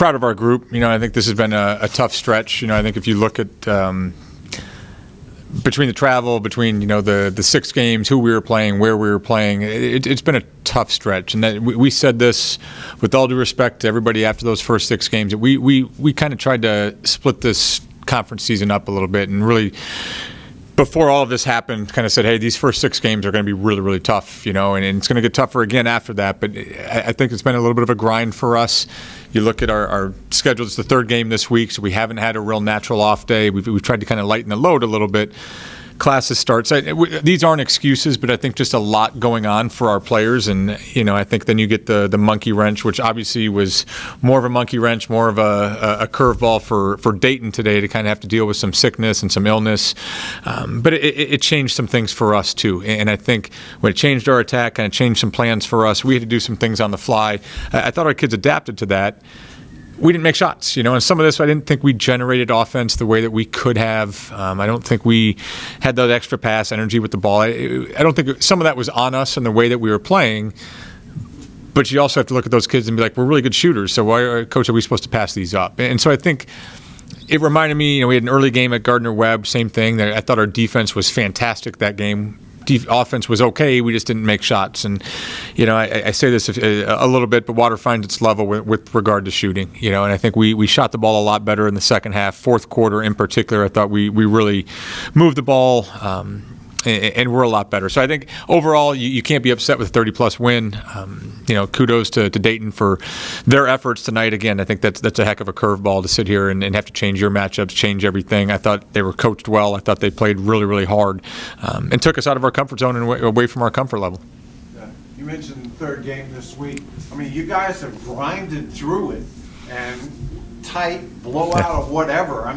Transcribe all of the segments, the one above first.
proud of our group. I think this has been a tough stretch. I think if you look at between the travel, between the 6 games, who we were playing, where we were playing, it's been a tough stretch. And that we said this with all due respect to everybody after those first 6 games. That we kind of tried to split this conference season up a little bit, and really, before all of this happened, kind of said, hey, these first 6 games are going to be really, really tough, and it's going to get tougher again after that. But I think it's been a little bit of a grind for us. You look at our schedule, it's the 3rd game this week, so we haven't had a real natural off day. We've tried to kind of lighten the load a little bit. Classes starts. These aren't excuses, but I think just a lot going on for our players. And, I think then you get the monkey wrench, which obviously was more of a monkey wrench, more of a curveball for Dayton today to kind of have to deal with some sickness and some illness. But it changed some things for us, too. And I think when it changed our attack, kind of changed some plans for us, we had to do some things on the fly. I thought our kids adapted to that. We didn't make shots, and some of this I didn't think we generated offense the way that we could have. I don't think we had that extra pass energy with the ball. I don't think some of that was on us and the way that we were playing. But you also have to look at those kids and be like, we're really good shooters, so why, Coach, are we supposed to pass these up? And so I think it reminded me, we had an early game at Gardner-Webb, same thing. I thought our defense was fantastic that game. Offense was okay, we just didn't make shots. And I say this a little bit, but water finds its level with regard to shooting. And I think we shot the ball a lot better in the second half. Fourth quarter in particular, I thought we really moved the ball and we're a lot better. So I think overall you can't be upset with a 30-plus win. Kudos to Dayton for their efforts tonight. Again, I think that's a heck of a curveball to sit here and have to change your matchups, change everything. I thought they were coached well. I thought they played really, really hard and took us out of our comfort zone and away from our comfort level. You mentioned the 3rd game this week. You guys have grinded through it and tight blowout of whatever.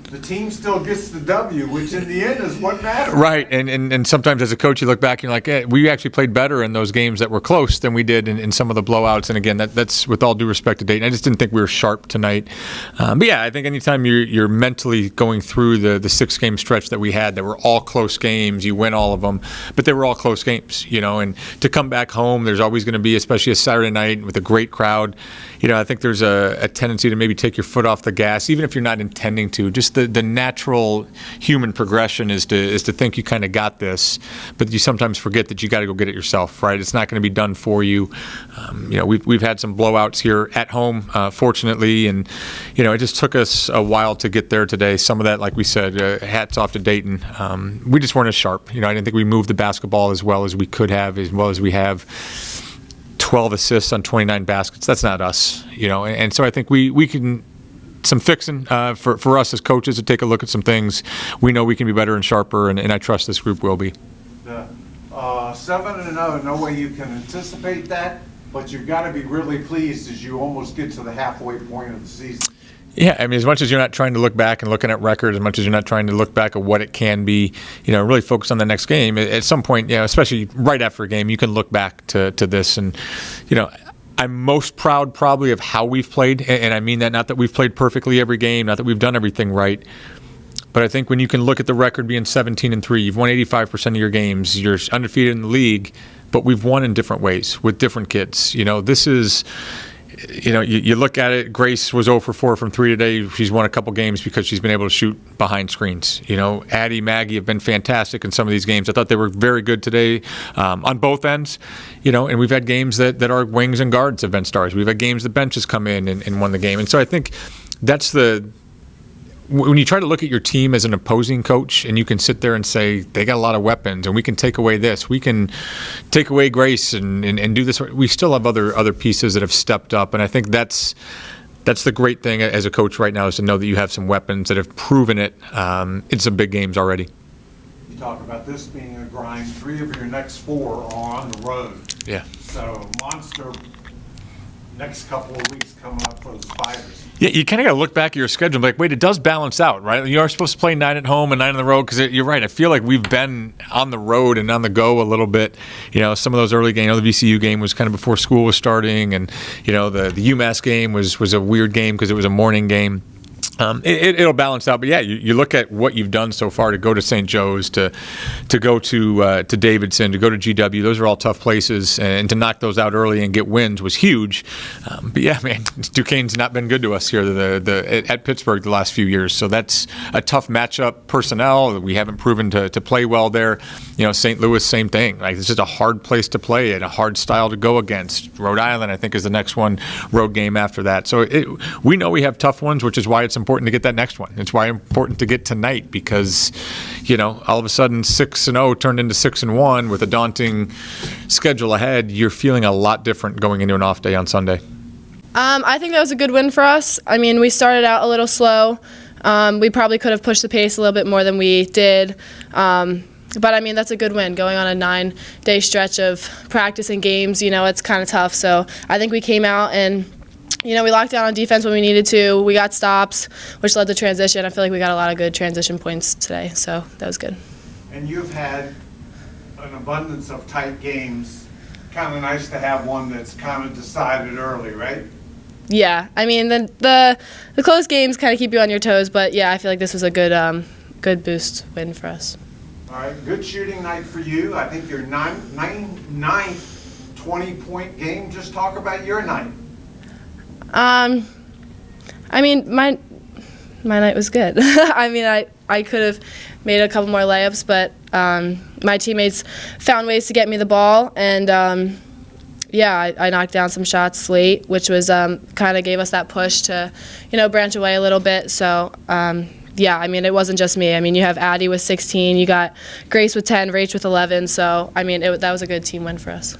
The team still gets the W, which in the end is what matters. Right, and sometimes as a coach you look back and you're like, we actually played better in those games that were close than we did in some of the blowouts. And again, that's with all due respect to Dayton. I just didn't think we were sharp tonight. But yeah, I think anytime you're mentally going through the 6-game stretch that we had, that were all close games, you win all of them, but they were all close games, and to come back home, there's always going to be, especially a Saturday night with a great crowd, I think there's a tendency to maybe take your foot off the gas, even if you're not intending to. Just the natural human progression is to think you kind of got this, but you sometimes forget that you got to go get it yourself, right? It's not going to be done for you. We've had some blowouts here at home, fortunately, and it just took us a while to get there today. Some of that, like we said, hats off to Dayton. We just weren't as sharp. I didn't think we moved the basketball as well as we could have, as well as we have. 12 assists on 29 baskets. That's not us, and so I think we can some fixing for us as coaches to take a look at some things. We know we can be better and sharper, and I trust this group will be. 7-0, no way you can anticipate that, but you've got to be really pleased as you almost get to the halfway point of the season. Yeah, as much as you're not trying to look back and looking at records, as much as you're not trying to look back at what it can be, really focus on the next game. At some point, especially right after a game, you can look back to this. And, I'm most proud probably of how we've played. And I mean that not that we've played perfectly every game, not that we've done everything right. But I think when you can look at the record being 17-3, you've won 85% of your games, you're undefeated in the league, but we've won in different ways with different kids. This is... you look at it, Grace was 0 for 4 from 3 today. She's won a couple games because she's been able to shoot behind screens. Addie, Maggie have been fantastic in some of these games. I thought they were very good today on both ends. And we've had games that our wings and guards have been stars. We've had games the benches come in and won the game. And so I think that's when you try to look at your team as an opposing coach and you can sit there and say, they got a lot of weapons and we can take away this, we can take away Grace and do this. We still have other pieces that have stepped up. And I think that's the great thing as a coach right now, is to know that you have some weapons that have proven it in some big games already. You talk about this being a grind. 3 of your next 4 are on the road. Yeah. So monster next couple of weeks coming up for the Spiders. Yeah, you kind of got to look back at your schedule and be like, wait, it does balance out, right? You are supposed to play 9 at home and 9 on the road, because you're right. I feel like we've been on the road and on the go a little bit. Some of those early games, the VCU game was kind of before school was starting, and the UMass game was a weird game because it was a morning game. It'll balance out, but yeah, you look at what you've done so far to go to St. Joe's, to go to Davidson, to go to GW. Those are all tough places, and to knock those out early and get wins was huge. But yeah, man, Duquesne's not been good to us here at Pittsburgh the last few years. So that's a tough matchup. Personnel, we haven't proven to play well there. St. Louis, same thing. Like, it's just a hard place to play and a hard style to go against. Rhode Island, I think, is the next one, road game after that. So we know we have tough ones, which is why it's important to get that next one. It's why it's important to get tonight, because all of a sudden 6-0 turned into 6-1 with a daunting schedule ahead. You're feeling a lot different going into an off day on Sunday. I think that was a good win for us. I mean, we started out a little slow. We probably could have pushed the pace a little bit more than we did. But I mean, that's a good win. Going on a 9-day stretch of practice and games, it's kind of tough. So I think we came out and we locked down on defense when we needed to. We got stops, which led to transition. I feel like we got a lot of good transition points today, so that was good. And you've had an abundance of tight games. Kind of nice to have one that's kind of decided early, right? Yeah, I mean, the close games kind of keep you on your toes, but yeah, I feel like this was a good boost win for us. All right, good shooting night for you. I think your ninth 20-point game. Just talk about your night. I mean, my night was good. I mean, I could have made a couple more layups, but my teammates found ways to get me the ball, and yeah, I knocked down some shots late, which was kind of gave us that push to, branch away a little bit. So yeah, I mean, it wasn't just me. I mean, you have Addie with 16, you got Grace with 10, Rach with 11. So I mean, that was a good team win for us.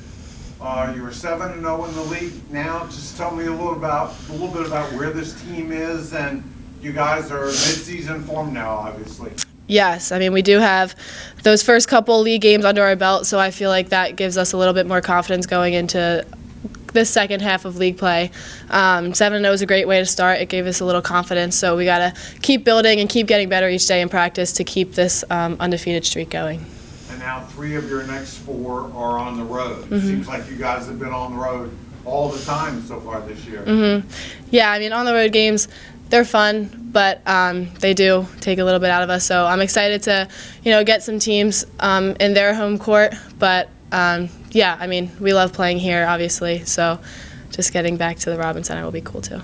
You were 7-0 in the league now. Just tell me a little bit about where this team is, and you guys are mid-season form now, obviously. Yes, I mean, we do have those first couple league games under our belt, so I feel like that gives us a little bit more confidence going into the second half of league play. 7-0 is a great way to start. It gave us a little confidence, so we got to keep building and keep getting better each day in practice to keep this undefeated streak going. And now 3 of your next 4 are on the road. Mm-hmm. It seems like you guys have been on the road all the time so far this year. Mm-hmm. Yeah, I mean, on the road games, they're fun, but they do take a little bit out of us. So I'm excited to, get some teams in their home court. But yeah, I mean, we love playing here, obviously. So just getting back to the Robins Center will be cool too.